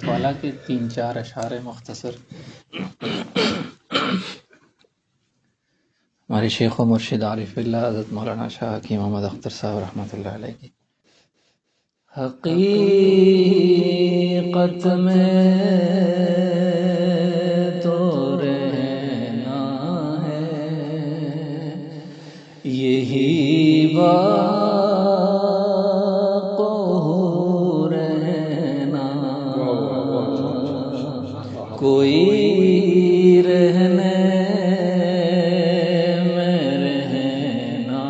حضرت والا کے 3-4 اشعار مختصر ہمارے شیخ و مرشد عارف اللہ حضرت مولانا شاہ حکیم محمد اختر صاحب رحمۃ اللہ علیہ کی حقیقت میں تو رہنا ہے یہی واقع رہنا کوئی رہنے میں رہنا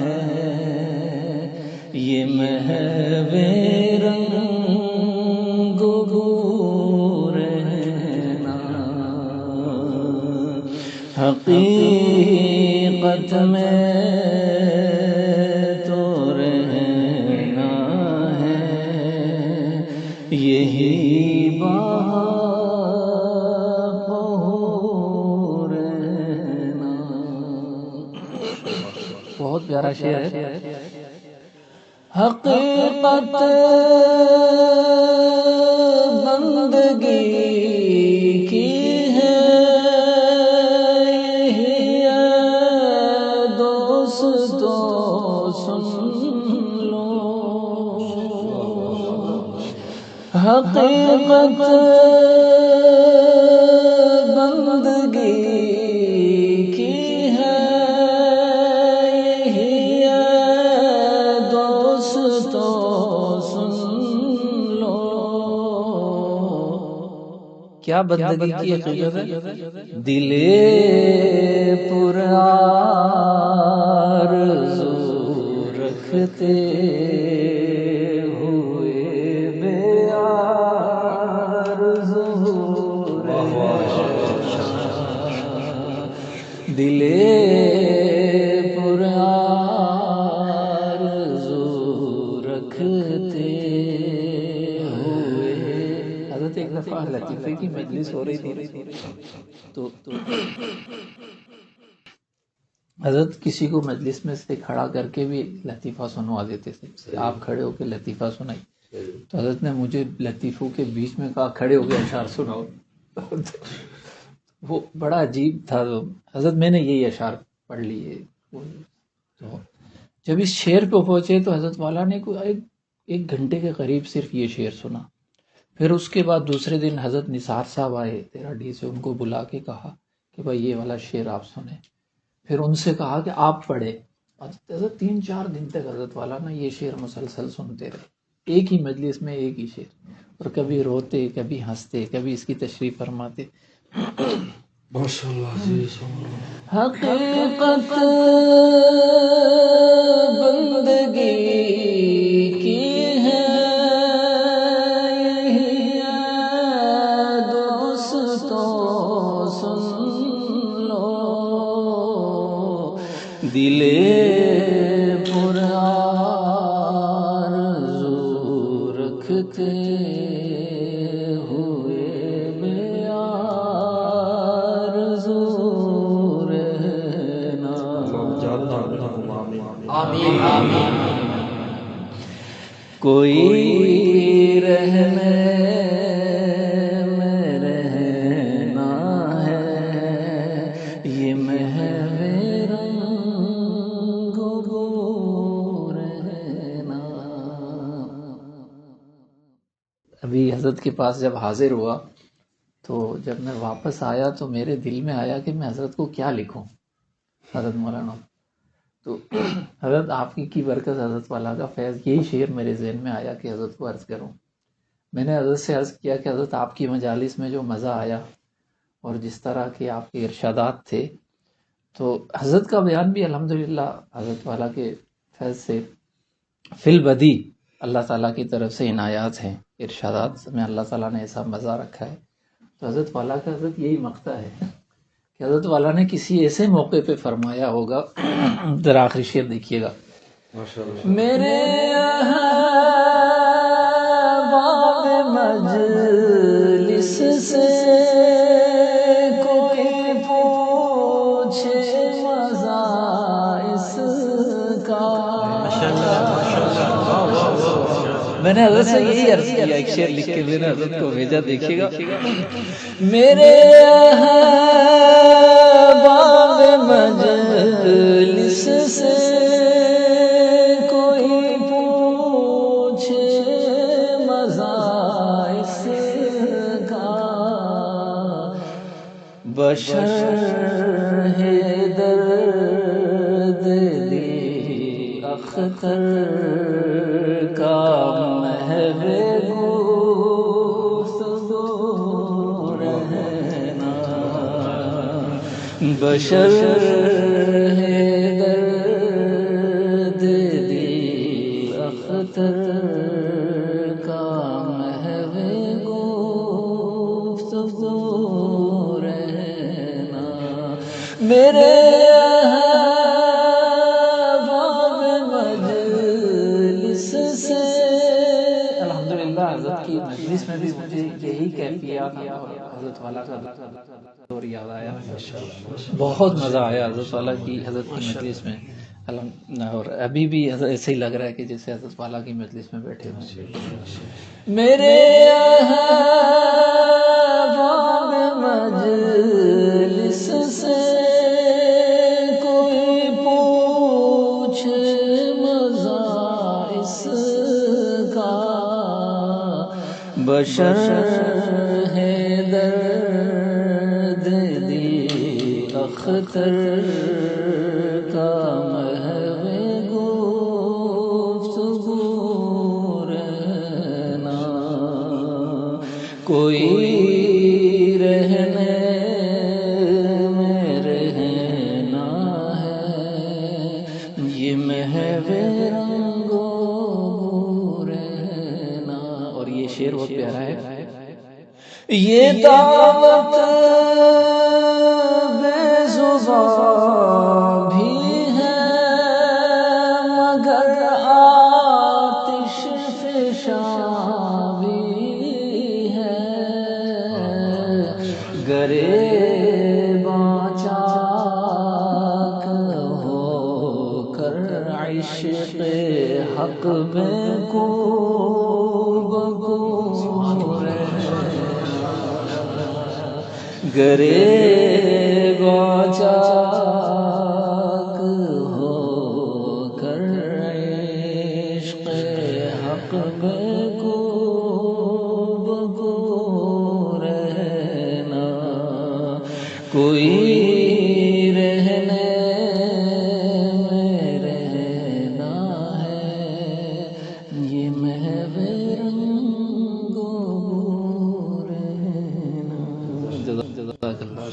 ہے یہ محو رنگ بو رہنا حقیقت میں تو رہنا ہے یہی بہت پیارا شعر ہے. حقیقت بندگی کی ہے یہ دوستو سن لو حقیقت بندگی کیا بندگی کی حقیقت ہے دل پر آرزو رکھتے ہوئے بے آرزو دل پر آرزو رکھتے ایک دفعہ لطیفے کی مجلس ہو رہی تھی تو حضرت کسی کو مجلس میں سے کھڑا کر کے بھی لطیفہ سنوا دیتے تھے. آپ کھڑے ہو کے لطیفہ سنائی تو حضرت نے مجھے لطیفوں کے بیچ میں کہا کھڑے ہو کے اشعار سناؤ. وہ بڑا عجیب تھا. حضرت میں نے یہی اشعار پڑھ لیے. تو جب اس شعر پہ پہنچے تو حضرت والا نے ایک گھنٹے کے قریب صرف یہ شعر سنا. پھر اس کے بعد دوسرے دن حضرت نثار صاحب آئے 13D سے. ان کو بلا کے کہا کہ بھائی یہ والا شعر آپ سنیں. پھر ان سے کہا کہ آپ پڑھے. حضرت 3-4 دن تک حضرت والا نا یہ شعر مسلسل سنتے رہے ایک ہی مجلس میں ایک ہی شعر. اور کبھی روتے کبھی ہنستے کبھی اس کی تشریح فرماتے. حقیقت بندگی کی ہے دل پر آرزو رکھتے ہوئے بے آرزو رہنا. آمین. کوئی رہنے میں رہنا ہے یہ ابھی حضرت کے پاس جب حاضر ہوا تو جب میں واپس آیا تو میرے دل میں آیا کہ میں حضرت کو کیا لکھوں. حضرت مولانا تو حضرت آپ کی برکت حضرت والا کا فیض یہی شعر میرے ذہن میں آیا کہ حضرت کو عرض کروں. میں نے حضرت سے عرض کیا کہ حضرت آپ کی مجالس میں جو مزہ آیا اور جس طرح کے آپ کے ارشادات تھے تو حضرت کا بیان بھی الحمدللہ حضرت والا کے فیض سے فی البدی اللہ تعالیٰ کی طرف سے عنایات ہیں. ارشادات میں اللہ تعالیٰ نے ایسا مزہ رکھا ہے. تو حضرت والا کا حضرت یہی مقطع ہے کہ حضرت والا نے کسی ایسے موقع پہ فرمایا ہوگا. ذرا آخری شعر دیکھیے گا. میرے باب مجلس سے کوئی پوچھے مزہ اس کا میں نے حضرت سے یہی عرض کیا، ایک شعر لکھ کے میں نے حضرت کو بھیجا، دیکھیے گا، میرے باب مجلس سے کوئی پوچھے مزہ اس کا، بشر ہے درد دی اختر کا محو گفتگو رہنا، بشر ہے درد دی اختر کا محو گفتگو رہنا، میرے باب مجلس سے۔ الحمدللہ حضرت کی مجلس میں بھی مجھے یہی کیفیات اور حضرت والا کا دور یاد آیا، بہت مزہ آیا حضرت والا کی مجلس میں، اور ابھی بھی ایسے ہی لگ رہا ہے کہ جیسے حضرت والا کی مجلس میں بیٹھے ہوئے۔ میرے باب مجلس سے کوئی پوچھے مزہ اس کا، بشر ہے درد دی اختر کا محو گفتگو رہنا، کوئی رہنے میں رہنا ہے، یہ محو رنگ و رہنا۔ اور یہ شعر بہت پیارا ہے، یہ دعوت بے زبان بھی ہے مگر آتش فشاں بھی ہے، گریباں چاک ہو کر عشق حق میں کو گریباں چاک ہو کر عشق حق میں کو بگو رہنا، کوئی رہنے میں رہنا ہے، یہ محو رنگ و رہنا۔ جزاک اللہ۔